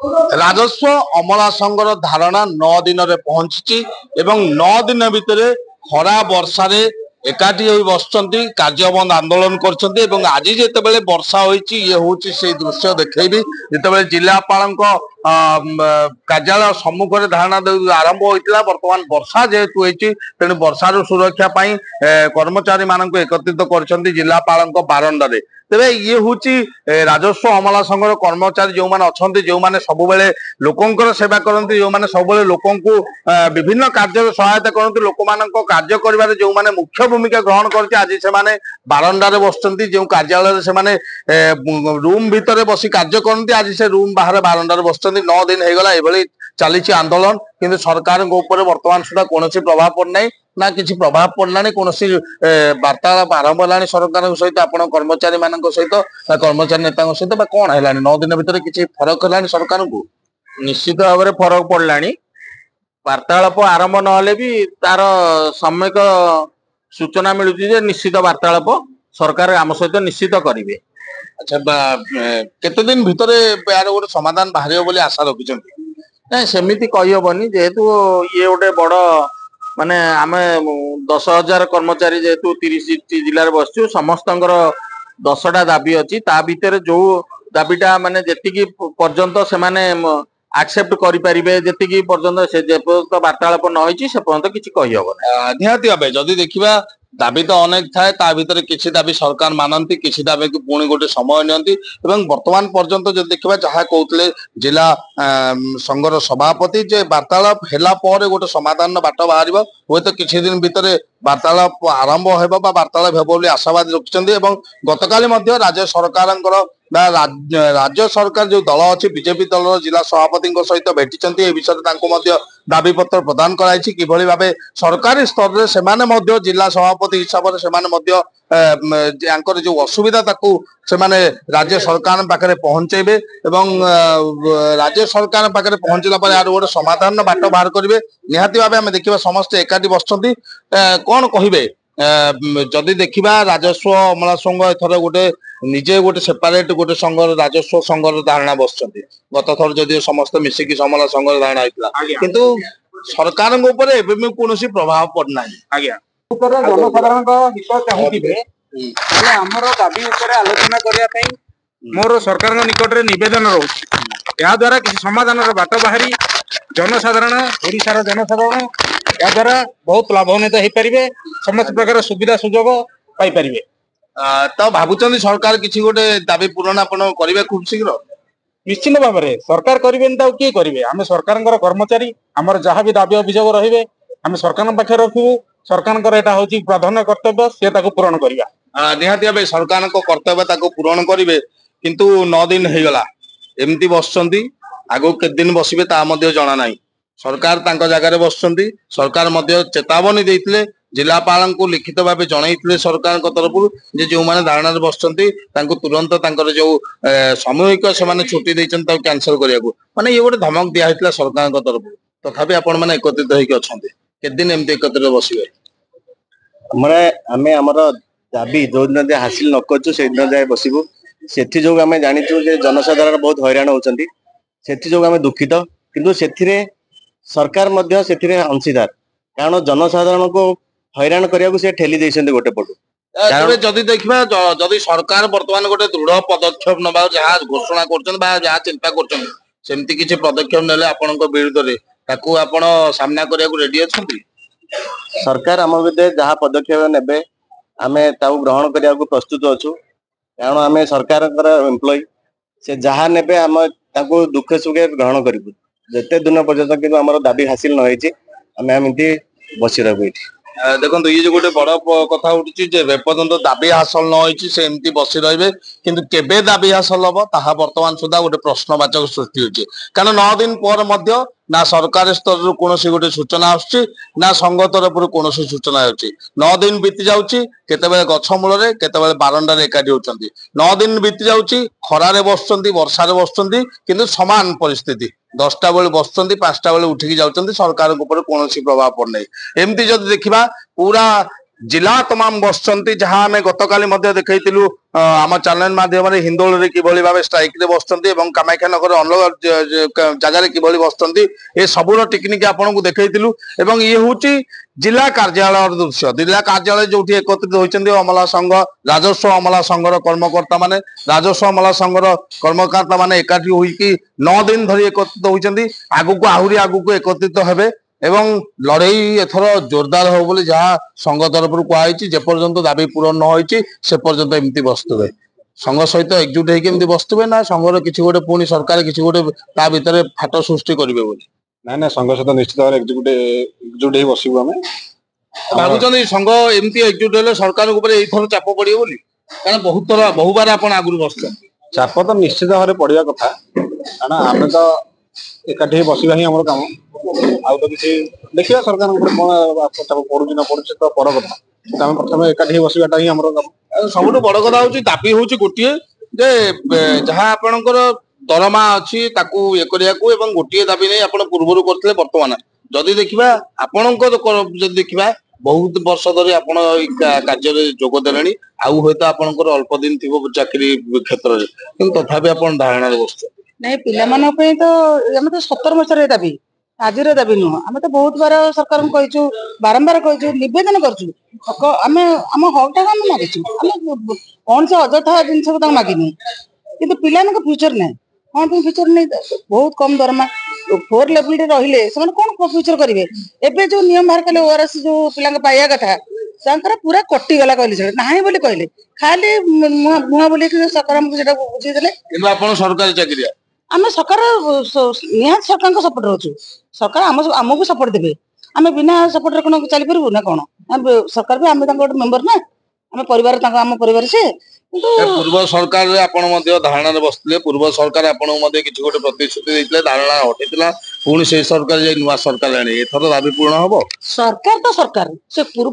राजस्व अमला संघर धारणा 9 दिन रे पहुंची एवं 9 दिन भितर खरा वर्षा रे एकाठी होई बसचंती कार्य बंद आंदोलन करचंती एवं आज जेतेबेले वर्षा होईची ये होची से दृश्य देखैबी जेतेबेले जिलापाल कार्यालय सम्मुख रे धारणा आरंभ होइतिला वर्तमान वर्षा जेहेतु होईची तेणु वर्षार सुरक्षा पाई कर्मचारी मानक एकत्रित करचंती जिलापाल बारंडारे तेरे ये हूँ राजस्व अमला संघर कर्मचारी जो मैंने अच्छा जो मैंने सब लोकंर सेवा करती जो मैंने सब लोक विभिन्न कार्य सहायता करती लोक मान कार्य कर जो मैंने मुख्य भूमिका ग्रहण कर आज से बारंडारे बसुँच जो कार्यालय से रूम भितर बसी कार्य करती आज से रूम बाहर बारंडारे बसुँच 9 दिन हो गला ये चली आंदोलन किंतु सरकार बर्तमान सुधा कौन प्रभाव पड़ना ना किसी प्रभाव पड़ला कौन वार्तालाप आरंभ है सरकार सहित आप कर्मचारी मान सहित कर्मचारी नेता सहित कौन है 9 दिन भितर किसी फरक है सरकार को निश्चित भाव में फरक पड़ला वार्तालाप आरंभ ना भी तार सम्यक सूचना मिलूँ निश्चित वार्तालाप सरकार आम सहित निश्चित करेंगे। अच्छा केते दिन भितर यार गोटे समाधान बाहर बोली आशा रखिंट ना सेमती कहीहबनी जेहेतु ये गोटे बड़ माने आम 10,000 कर्मचारी जेहेतु 30 जिले बसचु समस्त 10टा दाबी अच्छी ता भितर जो दाबीटा माने जेतिकी पर्यंत से माने एक्सेप्ट करें जी पर्यंत से वार्तालाप न होती से पर्यंत किसी कहीहबनी निहाती भाव जदि देखा दाबी तो अनेक थाए ता भितर किसी दाबी सरकार मानती किसी दाबी को पुणी गोटे समय नियंती एवं वर्तमान पर्यंत जो देखा जहाँ कहते जिला संघर सभापति जे वार्तालाप हैला पर गोटे समाधान बाट बाहर हुए तो किसी दिन भितर वार्तालाप आरंभ हो वार्तालाप हे बोली आशावादी रखिंट गतकाली राज्य सरकार राज्य सरकार जो दल अच्छी बीजेपी दल जिला सभापति सहित भेटी विषय दाबी पत्र प्रदान कराई कि भाव सरकारी स्तर से जिला सभापति हिसाब से जो असुविधा राज्य सरकार पाखे पहुंचेबे एवं राज्य सरकार पाखे पहुंचला यार गोटे समाधान बाट बाहर करेंगे निहाती भाव आम देखा समस्ते एकाठी बसुँच कौन कहे जदि देखा राजस्व अमला संघ एथर गोटे निजे गोटे सेपरेट गोटे संघर राजस्व संघर धारणा बसुँच गत थर जदि समस्त मिसिकी अमला संघर धारणा होता किंतु सरकार कौन प्रभाव पड़ना आज्ञा जनसाधारण हित चाहूबे आमर दाबी आलोचना करने मोर सरकार निकट में नवेदन रोचे या द्वारा किसी समाधान बाट बाहरी जनसाधारण ओडिशार जनसाधारण या द्वारा बहुत लाभान्वित हो पारे समस्त प्रकार सुविधा सुजोग पाई तो भावुं सरकार किसी गोटे दाबी पूरण आप करेंगे खूब शीघ्र निश्चित भाव में सरकार करेंगे किए करेंगे आम सरकार कर्मचारी आमर जहाँ भी दाबी अभियोग रे आम सरकार पाखे रखू सरकार यहाँ हूँ प्राधान्य कर्तव्य सी पूरण करवा निहाती भाव सरकार कर्तव्य पूरण करेंगे किंतु 9 दिन हो गला एमती बसुँच आगो के दिन बसबे जना ना सरकार जगह बसुँच सरकार चेतावनी देते जिलापाल को लिखित भाव जनईले सरकार तरफ जो मैंने धारणा बसुँच तुरंत जो सामूहिक से छुट्टी देते कैंसल करने को माने ये गोटे धमक दिखाई सरकार तरफ तथापि आपण मैंने एकत्रित होकर अच्छा केदिन एमती एकत्रित बसवे आमर दाबी जो दिन जाए हासिल न कर से दिन जाए बसबू से जो आम जाचु जनसाधारण बहुत हैरान होती से जो आम दुखित किंतु से सरकार अंशीदार कारण जनसाधारण को हैरान करने से ठेली देते गोटे पटू जदि देखा जदि सरकार बर्तमान गोटे दृढ़ पदक्षेप नवा जहाँ घोषणा कर चिंता करमती किसी पदक्षेप ने आपण विरुद्ध में आपण सामना करने रेडी अच्छा सरकार आम विरुद्ध जहाँ पदक्षेप ने आम ग्रहण करने को प्रस्तुत अच्छु कारण आम सरकार एम्प्लॉय से जहाँ ने आम दुखे सुखे ग्रहण करूँ जिते दिन पर्यटन कि आम दाबी हासिल नमती बसी रही देखो ये जो गोटे बड़ कथा उठी पर्यंत दाबी हासिल न से एमती बसी रे किंतु केबे दाबी हासिल हम ता बर्तमान सुधा गोटे प्रश्नवाचक सृष्टि होती कारण 9 दिन पर ना सरकार स्तर कौन गोटे सूचना आना संघ तरफ कौन सूचना होती 9 दिन बीती जाऊँगी केतबेले गछ मूल केतबेले बारंडार एकाठी होती 9 दिन बीती जाऊँगी खरारे बसुँच वर्षा बसुँच किंतु समान परिस्थिति 10टा बेले बसुँच 5टा बेले उठिकी जाऊँच सरकार कौन प्रभाव पड़ना एमती जब देखा पूरा जिला तमाम बसचंती जहां आमे गतकाली मध्ये देखैतिलु आम चैनल माध्यम हिंदोल रे किभली भाबे स्ट्राइक रे बसचंती एवं कामाख्यानगर अलग जगह किभली बसचंती ए सबुर टेक्निक आपन को देखैतिलु एवं ये होची जिला कार्यालय दृश्य जिला कार्यालय जो एकत्रित होती अमला संघ राजस्व अमला संघर कर्मकर्ता माने राजस्व अमला संघर कर्मकर्ता माने एकाठी होइकी 9 दिन धरी एकत्रित होती आगु आहरी आगु एकत्रित हेबे एवं लड़ई एथर जोरदार हो बोली जहाँ संघ तरफ कहुई जेपर्यंत दाबी पूरण न होती से पर्यंत एमती बसुवे संघ सहित एकजुट होती बसुवे ना संघर किसी गोटे पुणी सरकार किसी गोटे ता भितर फाट सृष्टि करेंगे बोली ना ना संघ सहित निश्चित भाव एकजुट हो बसबू आम भावुं संघ एमती एकजुट हेले सरकार एथर चाप पड़े बोली कारण बहुत थर बहु बार आप आगु बस चाप तो निश्चित भाव पड़ा कथा कारण आम तो एकाठी बसवा ही आम काम आउ तो किसी देखिए सरकार चाप पड़ू ना पड़ू तो पर कथा आम प्रथम एकाठी बसवाटा ही आम काम सबुठ बड़ कथा हूँ दाबी हूँ गोटे जे जहाँ आपणकर दरमा अच्छी ये करने गोटे दाबी नहीं आप पूर्व करते बर्तमान जदि देखा आपण देखा बहुत वर्ष धरी आप कार्य जोगदे आउ हूँ तो आपंकर अल्प दिन थी चाकरी क्षेत्र में तथापि आप धारणा बस नहीं पिला तो आम तो 17 वर्ष दाबी आज दाबी नुह आम तो बहुत बार सरकार को बारंबार कहूँ नवेदन करूँ आम हक टा मागिचु कौन से अजथा जिन मागिनी कि पिला फ्यूचर ना कौन फ्यूचर नहीं बहुत कम दरमा 4 लेवल रहिले से कौन फ्यूचर करेंगे एबे जो नियम बाहर कले ओआरएस जो पिला पाइया कथा पूरा कटिगला कहले ना बोली कहले खाली मुहा बोली सरकार हमको बुझीदे सरकारी चाकरी आम सरकार निहात सरकार सपोर्ट रोचु सरकार आमको सपोर्ट देवे आम बिना सपोर्ट कौन चली पारू ना कौन सरकार भी आम मेम्बर ना आम परिवार आम परिवार से पूर्व सरकार धारणा बसते पूर्व सरकार आपको किसी गोटे प्रतिश्रुति देते धारणा हटेगा पुणी से सरकार नुआ सरकार आने एथर दाबी पूर्ण हम सरकार तो सरकार से पूर्व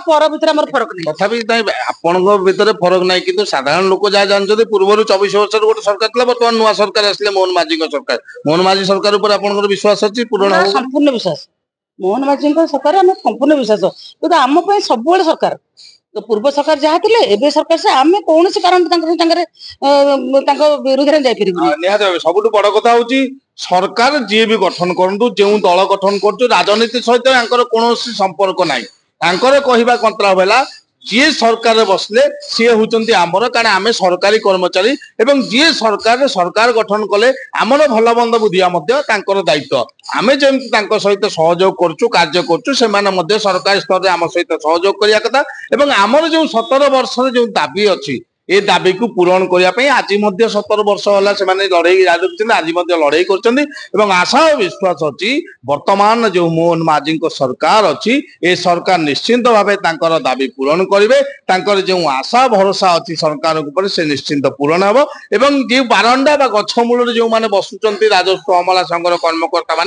पर भीतर फरक नहीं तथापि आपण भीतर फरक नहीं कि साधारण लोक जहाँ जानते पूर्व 24 वर्ष गोटे सरकार था बर्तमान नुआ सरकार आसले मोहन माझी सरकार मोहन माझी सरकार उपर आपन विश्वास अच्छी पूर्ण संपूर्ण विश्वास मोहन माझी सरकार आम संपूर्ण विश्वास कि आम सब सरकार तो पूर्व सरकार जहाँ थे एबे सरकार से आम कौन कारण विरुद्ध निहत सब बड़ कथा हूँ सरकार जी भी गठन करूँ जो दल गठन कर राजनीति सहित कौन संपर्क ना कहवा मतलब है जी सरकार बसले सी होती आमर कारण आम सरकारी कर्मचारी एवं जी सरकार गठन कले आमर भल मंद बुझिया दायित्व आम जमी सहित सहयोग करुँ कार्य करुँ सरकारी स्तर में आम सहित सहयोग करने कथा एवं आमर जो 17 वर्ष जो दाबी अच्छी ए दाबी को पूरण करने आज 17 वर्ष है से लड़े आज लड़े कर आशा और विश्वास अच्छी वर्तमान जो मोहन माझी सरकार अच्छी ए सरकार निश्चिंत भाव दाबी पूरण करेंगे जो आशा भरोसा अच्छी सरकार से निश्चिंत पूरण हम एवं जो बारंडा गछमूल जो मैंने बसुंच राजस्व अमला संघर कर्मकर्ता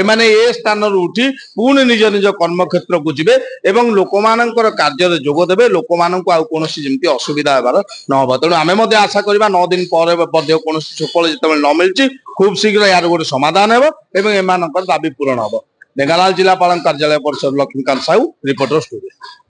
मैंने ए स्थान उठी पुणी निज निज कर्मक्षेत्र को जी एवं लोक मान कार्य जोगदे लोक मान कौन जमी असुविधा होबार नहब तेणु आम आशा करवा 9 दिन पर कौन सुफल जो न मिली खूब शीघ्र यार गोटे समाधान एवं एम दाबी पूरण हम ढेंकानाल जिलापाल कार्यालय परिसर लक्ष्मीकांत साहू रिपोर्टर स्टूडियो।